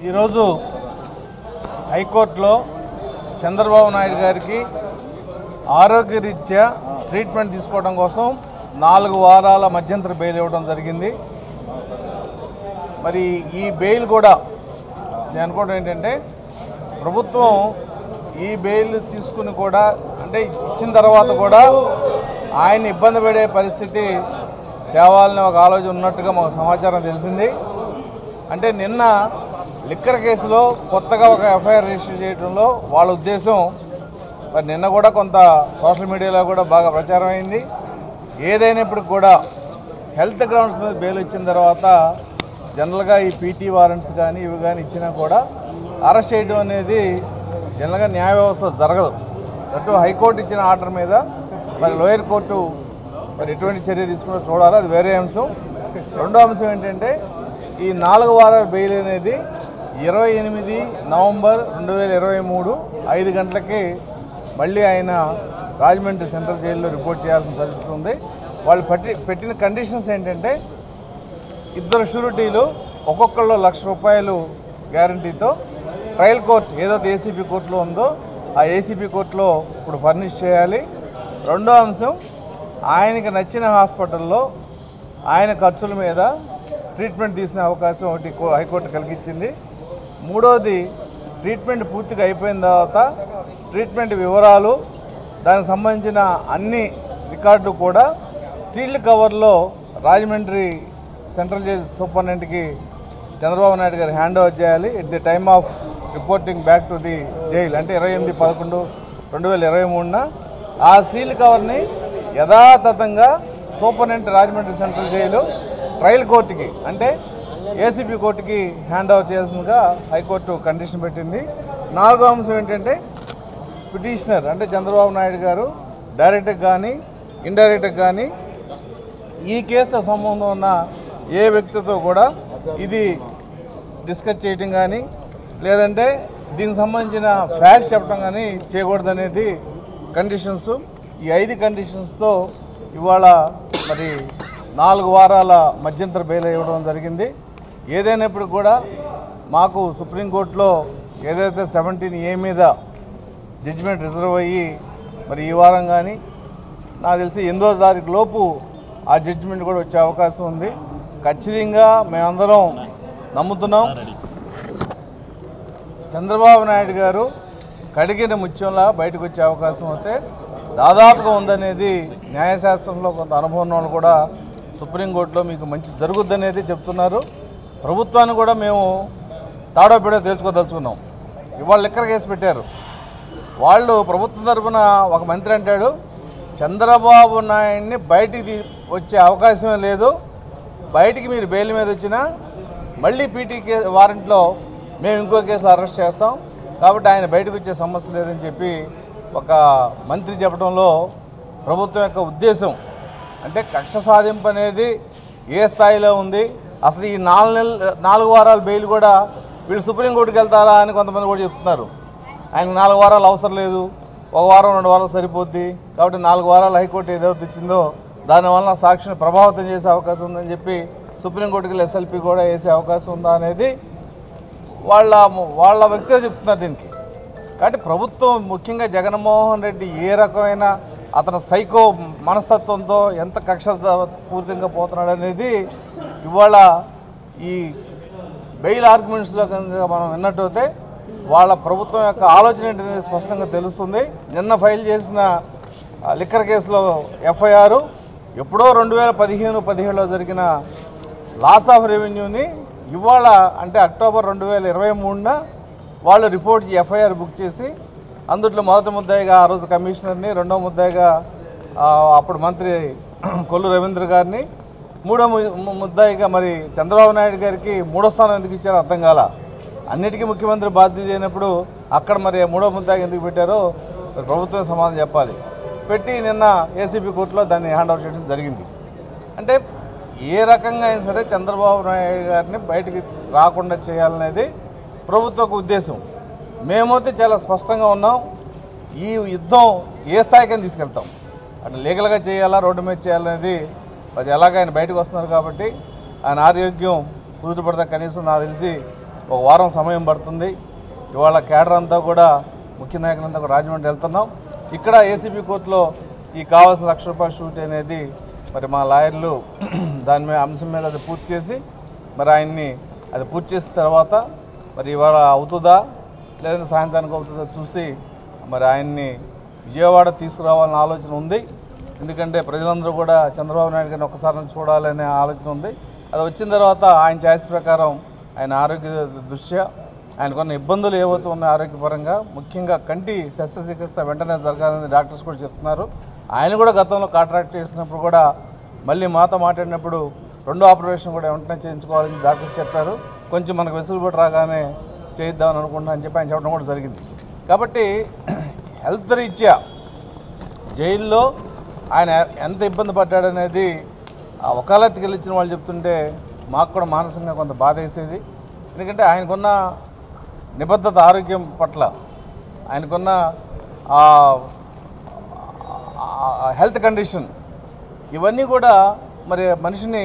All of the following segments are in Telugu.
ఈరోజు హైకోర్టులో చంద్రబాబు నాయుడు గారికి ఆరోగ్యరీత్యా ట్రీట్మెంట్ తీసుకోవడం కోసం 4 వారాల మధ్యంతర బెయిల్ ఇవ్వడం జరిగింది. మరి ఈ బెయిల్ కూడా నేను అనుకోవడం ఏంటంటే ప్రభుత్వం ఈ బెయిల్ తీసుకుని కూడా అంటే ఇచ్చిన తర్వాత కూడా ఆయన ఇబ్బంది పడే పరిస్థితి తేవాలని ఒక ఆలోచన ఉన్నట్టుగా మాకు సమాచారం తెలిసింది. అంటే నిన్న లిక్కర్ కేసులో కొత్తగా ఒక ఎఫ్ఐఆర్ రిజిస్టర్ చేయడంలో వాళ్ళ ఉద్దేశం మరి నిన్న కూడా కొంత సోషల్ మీడియాలో కూడా బాగా ప్రచారం అయింది. ఏదైనప్పటికి కూడా హెల్త్ గ్రౌండ్స్ మీద బెయిల్ ఇచ్చిన తర్వాత జనరల్గా ఈ పీటీ వారెంట్స్ కానీ ఇవి కానీ ఇచ్చినా కూడా అరెస్ట్ చేయడం అనేది జనరల్గా న్యాయ వ్యవస్థ జరగదు. అటు హైకోర్టు ఇచ్చిన ఆర్డర్ మీద మరి లోయర్ కోర్టు మరి ఎటువంటి చర్య తీసుకున్నా చూడాలి, అది వేరే అంశం. రెండో అంశం ఏంటంటే ఈ 4 వారాల బెయిల్ అనేది 28 నవంబర్ 2023 5 గంటలకి మళ్ళీ ఆయన రాజమండ్రి సెంట్రల్ జైల్లో రిపోర్ట్ చేయాల్సిన పరిస్థితి ఉంది. వాళ్ళు పెట్టిన కండిషన్స్ ఏంటంటే 2 షూరిటీలు ఒక్కొక్కళ్ళు ₹1,00,000 గ్యారంటీతో ట్రయల్ కోర్ట్ ఏదైతే ఏసీపీ కోర్టులో ఉందో ఆ ఏసీపీ కోర్టులో ఇప్పుడు ఫర్నిష్ చేయాలి. రెండో అంశం ఆయనకి నచ్చిన హాస్పిటల్లో ఆయన ఖర్చుల మీద ట్రీట్మెంట్ తీసుకునే అవకాశం ఒకటి హైకోర్టు కలిగించింది. మూడోది ట్రీట్మెంట్ పూర్తిగా అయిపోయిన తర్వాత ట్రీట్మెంట్ వివరాలు దానికి సంబంధించిన అన్ని రికార్డులు కూడా సీల్డ్ కవర్లో రాజమండ్రి సెంట్రల్ జైల్ సూపరింటెండెంట్కి చంద్రబాబు నాయుడు గారు హ్యాండ్ ఓవర్ చేయాలి at the time of reporting back to the jail, అంటే 28/11/2023 ఆ సీల్డ్ కవర్ని యథాతథంగా superintendent Rajahmundry central jail trial కోర్టుకి అంటే ఏసీపీ కోర్టుకి హ్యాండ్ ఓవర్ చేయాల్సిందిగా హైకోర్టు కండిషన్ పెట్టింది. 4వ అంశం ఏంటంటే పిటిషనర్ అంటే చంద్రబాబు నాయుడు గారు డైరెక్ట్గా కానీ ఇండైరెక్ట్గా కానీ ఈ కేసుతో సంబంధం ఉన్న ఏ వ్యక్తితో కూడా ఇది డిస్కస్ చేయటం కానీ లేదంటే దీనికి సంబంధించిన ఫ్యాక్ట్స్ చెప్పడం కానీ చేయకూడదనేది కండిషన్స్. ఈ 5 కండిషన్స్తో ఇవాళ మరి 4 వారాల మధ్యంతర బెయిల్ ఇవ్వడం జరిగింది. ఏదైనప్పుడు కూడా మాకు సుప్రీంకోర్టులో ఏదైతే 17A మీద జడ్జిమెంట్ రిజర్వ్ అయ్యి మరి ఈ వారం కానీ నాకు తెలిసి 8వ తారీఖు లోపు ఆ జడ్జిమెంట్ కూడా వచ్చే అవకాశం ఉంది. ఖచ్చితంగా మేమందరం నమ్ముతున్నాం చంద్రబాబు నాయుడు గారు కడిగిన ముత్యంలా బయటకు వచ్చే అవకాశం అయితే దాదాపుగా ఉందనేది న్యాయశాస్త్రంలో కొంత అనుభవం వాళ్ళు కూడా సుప్రీంకోర్టులో మీకు మంచి జరుగుద్దనేది చెప్తున్నారు. ప్రభుత్వాన్ని కూడా మేము తాడో పెడో తెలుసుకోదలుచుకున్నాం. ఇవాళ లిక్కర్ కేసు పెట్టారు. వాళ్ళు ప్రభుత్వం తరఫున ఒక మంత్రి అంటాడు చంద్రబాబు నాయుడిని బయటికి వచ్చే అవకాశమే లేదు, బయటికి మీరు బెయిల్ మీద వచ్చినా మళ్ళీ పీటీ వారెంట్లో మేము ఇంకో కేసులో అరెస్ట్ చేస్తాం కాబట్టి ఆయన బయటకు వచ్చే సమస్య లేదని చెప్పి ఒక మంత్రి చెప్పడంలో ప్రభుత్వం యొక్క ఉద్దేశం అంటే కక్ష సాధింపు అనేది ఏ స్థాయిలో ఉంది, అసలు ఈ 4 వారాల బెయిల్ కూడా వీళ్ళు సుప్రీంకోర్టుకి వెళ్తారా అని కొంతమంది కూడా చెప్తున్నారు. ఆయనకు 4 వారాలు అవసరం లేదు, 1 వారం 2 వారాలు సరిపోద్ది కాబట్టి 4 వారాలు హైకోర్టు ఏదైతే ఇచ్చిందో దానివల్ల సాక్షిని ప్రభావితం చేసే అవకాశం ఉందని చెప్పి సుప్రీంకోర్టుకి ఎస్ఎల్పి కూడా వేసే అవకాశం ఉందా అనేది వాళ్ళ వ్యక్తిగా చెప్తున్నారు దీనికి. కాబట్టి ప్రభుత్వం ముఖ్యంగా జగన్మోహన్ రెడ్డి ఏ రకమైన అతను సైకో మనస్తత్వంతో ఎంత కక్ష పూర్తిగా పోతున్నాడు అనేది ఇవాళ ఈ బెయిల్ ఆర్గ్యుమెంట్స్లో కనుక మనం విన్నట్టయితే వాళ్ళ ప్రభుత్వం యొక్క ఆలోచన ఏంటనేది స్పష్టంగా తెలుస్తుంది. నిన్న ఫైల్ చేసిన లిక్కర్ కేసులో ఎఫ్ఐఆర్ ఎప్పుడో 2015-17లో జరిగిన లాస్ ఆఫ్ రెవెన్యూని ఇవాళ అంటే అక్టోబర్ 2023న వాళ్ళు రిపోర్ట్ ఎఫ్ఐఆర్ బుక్ చేసి అందుట్లో మొదటి ముద్దాయిగా ఆ రోజు కమిషనర్ని, రెండో ముద్దాయిగా అప్పుడు మంత్రి కొల్లు రవీంద్ర గారిని, మూడో ముద్దాయిగా మరి చంద్రబాబు నాయుడు గారికి 3వ స్థానం ఎందుకు ఇచ్చారో అర్థం కాల. అన్నిటికీ ముఖ్యమంత్రి బాధ్యత అయినప్పుడు అక్కడ మరి 3వ ముద్దాయిగా ఎందుకు పెట్టారో మరి ప్రభుత్వం సమాధానం చెప్పాలి. పెట్టి నిన్న ఏసీబీ కోర్టులో దాన్ని హ్యాండ్ ఓవర్ చేయడం జరిగింది. అంటే ఏ రకంగా అయినా సరే చంద్రబాబు నాయుడు గారిని బయటికి రాకుండా చేయాలనేది ప్రభుత్వ ఉద్దేశం. మేమైతే చాలా స్పష్టంగా ఉన్నాం, ఈ యుద్ధం ఏ స్థాయికైనా తీసుకెళ్తాం. అటు లీగల్గా చేయాలా, రోడ్డు మీద చేయాలనేది అది ఎలాగ ఆయన బయటకు వస్తున్నారు కాబట్టి ఆయన ఆరోగ్యం కుదుటపడతా కనీసం నాకు తెలిసి ఒక వారం సమయం పడుతుంది. ఇవాళ కేడర్ అంతా కూడా ముఖ్య నాయకులంతా కూడా రాజమండ్రి వెళ్తున్నాం. ఇక్కడ ఏసీబీ కోర్టులో ఈ కావాల్సిన ₹1,00,000 షూట్ అనేది మరి మా లాయర్లు దాని మీద అంశం మీద అది పూర్తి చేసి మరి ఆయన్ని అది పూర్తి చేసిన తర్వాత మరి ఇవాళ అవుతుందా లేదంటే సాయంత్రానికి అవుతుందా చూసి మరి ఆయన్ని విజయవాడ తీసుకురావాలన్న ఆలోచన ఉంది. ఎందుకంటే ప్రజలందరూ కూడా చంద్రబాబు నాయుడు గారిని ఒక్కసారి చూడాలనే ఆలోచన ఉంది. అది వచ్చిన తర్వాత ఆయన ఛాయిస్ ప్రకారం ఆయన ఆరోగ్య దృష్ట్యా ఆయనకున్న ఇబ్బందులు ఏవైతే ఉన్నాయో ఆరోగ్యపరంగా ముఖ్యంగా కంటి శస్త్రచికిత్స వెంటనే జరగాలని డాక్టర్స్ కూడా చెప్తున్నారు. ఆయన కూడా గతంలో కాంట్రాక్ట్ చేసినప్పుడు కూడా మళ్ళీ మాతో మాట్లాడినప్పుడు 2 ఆపరేషన్ కూడా వెంటనే చేయించుకోవాలని డాక్టర్స్ చెప్పారు. కొంచెం మనకు వెసులుబాటు రాగానే చేయిద్దామని అనుకుంటున్నా అని చెప్పి ఆయన చెప్పడం కూడా జరిగింది. కాబట్టి హెల్త్ రీత్యా జైల్లో ఆయన ఎంత ఇబ్బంది పడ్డాడనేది ఆ వకాలత్తుకి వెళ్ళిచ్చిన వాళ్ళు చెప్తుంటే మాకు కూడా మానసికంగా కొంత బాధ వేసేది. ఎందుకంటే ఆయనకున్న నిబద్ధత ఆరోగ్యం పట్ల ఆయనకున్న హెల్త్ కండిషన్ ఇవన్నీ కూడా మరి మనిషిని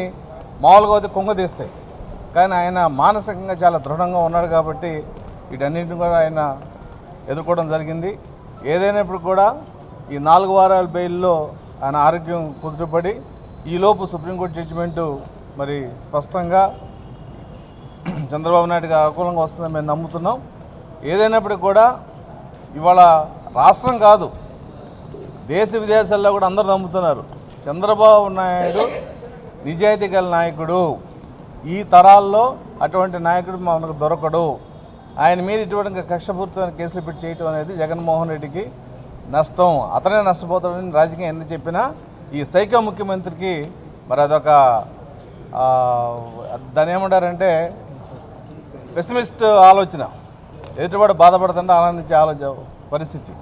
మామూలుగా అయితే కొంగదీస్తాయి. కానీ ఆయన మానసికంగా చాలా దృఢంగా ఉన్నాడు కాబట్టి వీటన్నింటిని కూడా ఆయన ఎదుర్కోవడం జరిగింది. ఏదైనప్పుడు కూడా ఈ 4 వారాల బెయిల్లో ఆయన ఆరోగ్యం కుదుటపడి ఈలోపు సుప్రీంకోర్టు జడ్జిమెంటు మరి స్పష్టంగా చంద్రబాబు నాయుడు గారు అనుకూలంగా వస్తుందని మేము నమ్ముతున్నాం. ఏదైనప్పటికీ కూడా ఇవాళ రాష్ట్రం కాదు దేశ విదేశాల్లో కూడా అందరూ నమ్ముతున్నారు చంద్రబాబు నాయుడు నిజాయితీ గల నాయకుడు. ఈ తరాల్లో అటువంటి నాయకుడు మనకు దొరకడు. ఆయన మీద ఇటువంటి కక్షపూరితమైన కేసులు పెట్టి చేయటం అనేది జగన్మోహన్ రెడ్డికి నష్టం. అతనే నష్టపోతాడని రాజకీయం ఎన్ని చెప్పినా ఈ సైకో ముఖ్యమంత్రికి మరి అదొక దాన్ని ఏమంటారంటే పెసిమిస్ట్ ఆలోచన. ఎదుటివాడు బాధపడుతుంటే ఆనందించే పరిస్థితి.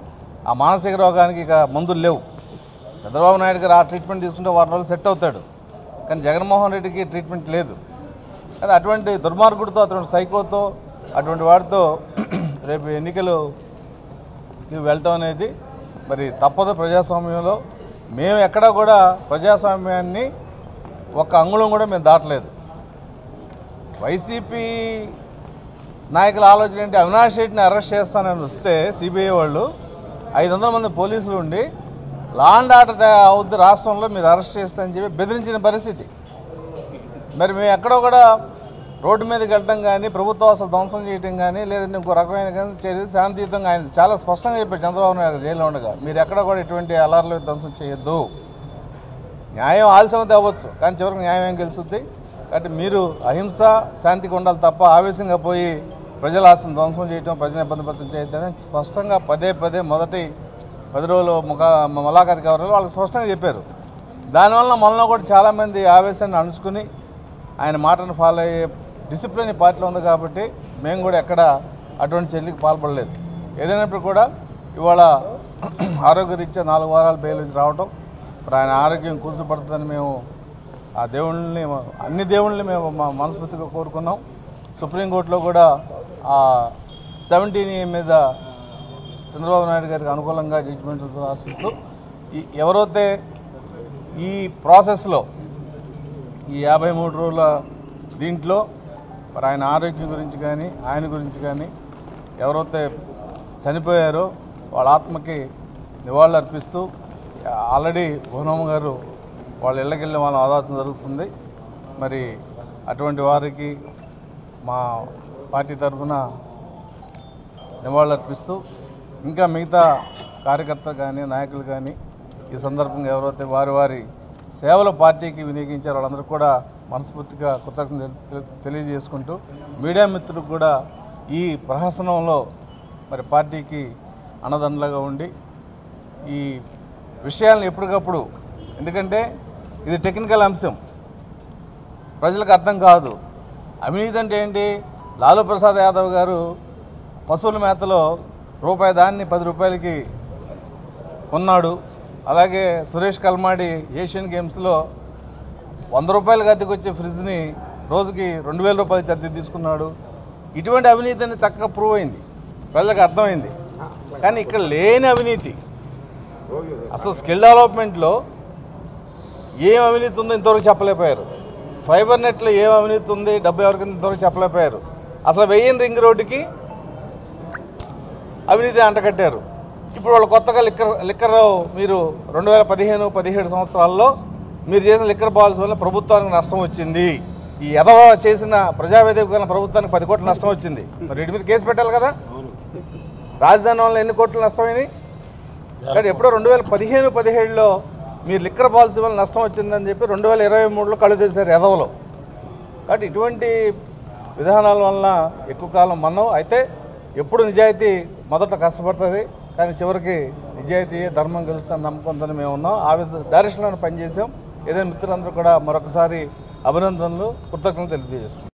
ఆ మానసిక రోగానికి ఇక మందులు లేవు. చంద్రబాబు నాయుడు గారు ఆ ట్రీట్మెంట్ తీసుకుంటే 4 రోజులు సెట్ అవుతాడు. కానీ జగన్మోహన్ రెడ్డికి ట్రీట్మెంట్ లేదు. కానీ అటువంటి దుర్మార్గుడితో అటువంటి సైకోతో అటువంటి వాడితో రేపు ఎన్నికలు వెళ్ళటం అనేది మరి తప్పదు. ప్రజాస్వామ్యంలో మేము ఎక్కడా కూడా ప్రజాస్వామ్యాన్ని ఒక్క అంగుళం కూడా మేము దాటలేదు. వైసీపీ నాయకుల ఆలోచన ఏంటి, అవినాష్ రెడ్డిని అరెస్ట్ చేస్తానని వస్తే సిబిఐ వాళ్ళు 500 మంది పోలీసులు ఉండి లా అండ్ ఆర్డర్ అవుద్ది రాష్ట్రంలో మీరు అరెస్ట్ చేస్తారని చెప్పి బెదిరించిన పరిస్థితి. మరి మేము ఎక్కడో కూడా రోడ్డు మీదకి వెళ్ళడం కానీ ప్రభుత్వ ఆస్తులు ధ్వంసం చేయడం కానీ లేదంటే ఇంకో రకమైన కానీ చర్య శాంతియుతంగా ఆయన చాలా స్పష్టంగా చెప్పారు చంద్రబాబు నాయుడు జైల్లో ఉండగా మీరు ఎక్కడ కూడా ఎటువంటి అలార్లు ధ్వంసం చేయొద్దు. న్యాయం ఆలస్యం అవ్వచ్చు కానీ చివరికి న్యాయం ఏం గెలుస్తుంది. కాబట్టి మీరు అహింస శాంతికి ఉండాలి తప్ప ఆవేశంగా పోయి ప్రజల ఆస్తిని ధ్వంసం చేయడం ప్రజలను ఇబ్బంది పడటం చేయొద్దని స్పష్టంగా పదే మొదటి 10 రోజులు ములాఖాత్ కవర్లో వాళ్ళకి స్పష్టంగా చెప్పారు. దానివల్ల మనలో కూడా చాలామంది ఆవేశాన్ని అణుచుకుని ఆయన మాటను ఫాలో అయ్యే డిసిప్లిన్ ఈ పార్టీలో ఉంది. కాబట్టి మేము కూడా ఎక్కడ అటువంటి చర్యలకు పాల్పడలేదు. ఏదైనప్పుడు కూడా ఇవాళ ఆరోగ్యరీత్యా 4 వారాలు బెయిల్ రావడం ఇప్పుడు ఆయన ఆరోగ్యం కుదుటపడుతుందని మేము ఆ దేవుళ్ళని అన్ని దేవుళ్ళని మేము మనస్ఫూర్తిగా కోరుకున్నాం. సుప్రీంకోర్టులో కూడా ఆ 17A మీద చంద్రబాబు నాయుడు గారికి అనుకూలంగా జడ్జిమెంట్ ఆశిస్తూ ఎవరైతే ఈ ప్రాసెస్లో ఈ 53 రోజుల దీంట్లో మరి ఆయన ఆరోగ్యం గురించి కానీ ఆయన గురించి కానీ ఎవరైతే చనిపోయారో వాళ్ళ ఆత్మకి నివాళులు అర్పిస్తూ ఆల్రెడీ భువనమ్మ గారు వాళ్ళ ఇళ్ళకెళ్ళి వాళ్ళ ఆదాతం జరుగుతుంది. మరి అటువంటి వారికి మా పార్టీ తరఫున నివాళులు అర్పిస్తూ ఇంకా మిగతా కార్యకర్తలు కానీ నాయకులు కానీ ఈ సందర్భంగా ఎవరైతే వారి సేవల పార్టీకి వినియోగించారో వాళ్ళందరూ కూడా మనస్ఫూర్తిగా కృతజ్ఞతలు తెలియజేసుకుంటూ మీడియా మిత్రులకు కూడా ఈ ప్రహసనంలో మరి పార్టీకి అన్నదండలుగా ఉండి ఈ విషయాలను ఎప్పటికప్పుడు, ఎందుకంటే ఇది టెక్నికల్ అంశం ప్రజలకు అర్థం కాదు. అవినీతి అంటే ఏంటి, లాలూ ప్రసాద్ యాదవ్ గారు పశువుల మేతలో రూపాయి దాన్ని 10 రూపాయలకి కొన్నాడు. అలాగే సురేష్ కల్మాడి ఏషియన్ గేమ్స్లో 100 రూపాయలకి అద్దెకి వచ్చే ఫ్రిడ్జ్ని రోజుకి 2000 రూపాయలకి అద్దె తీసుకున్నాడు. ఇటువంటి అవినీతి అనేది చక్కగా ప్రూవ్ అయింది, ప్రజలకు అర్థమైంది. కానీ ఇక్కడ లేని అవినీతి, అసలు స్కిల్ డెవలప్మెంట్లో ఏం అవినీతి ఉందో ఇంతవరకు చెప్పలేకపోయారు. ఫైబర్ నెట్లో ఏం అవినీతి ఉంది, డబ్బు ఎవరికి ఇంతవరకు చెప్పలేకపోయారు. అసలు వెయ్యని రింగ్ రోడ్డుకి అవినీతి అంటకట్టారు. ఇప్పుడు వాళ్ళు కొత్తగా లిక్కర్ మీరు 2015-17 సంవత్సరాల్లో మీరు చేసిన లిక్కర్ పాలసీ వల్ల ప్రభుత్వానికి నష్టం వచ్చింది. ఈ ఎదవ చేసిన ప్రజావేదిక ప్రభుత్వానికి 10 కోట్ల నష్టం వచ్చింది. మరి వీటి మీద కేసు పెట్టాలి కదా. రాజధాని వల్ల ఎన్ని కోట్లు నష్టమైంది? కానీ ఎప్పుడో 2015-17లో మీరు లిక్కర్ పాలసీ వల్ల నష్టం వచ్చిందని చెప్పి 2023లో కళ్ళు తెరిచారు ఎదవలో. కాబట్టి ఇటువంటి విధానాల వలన ఎక్కువ కాలం మనం అయితే ఎప్పుడు నిజాయితీ మొదట కష్టపడుతుంది, కానీ చివరికి నిజాయితీ ధర్మం గెలుస్తుందని నమ్మకంతో మేము ఉన్నాం. ఆ డైరెక్షన్లో పనిచేసాం. ఏదైనా మిత్రులందరూ కూడా మరొకసారి అభినందనలు, కృతజ్ఞతలు తెలియజేస్తున్నాం.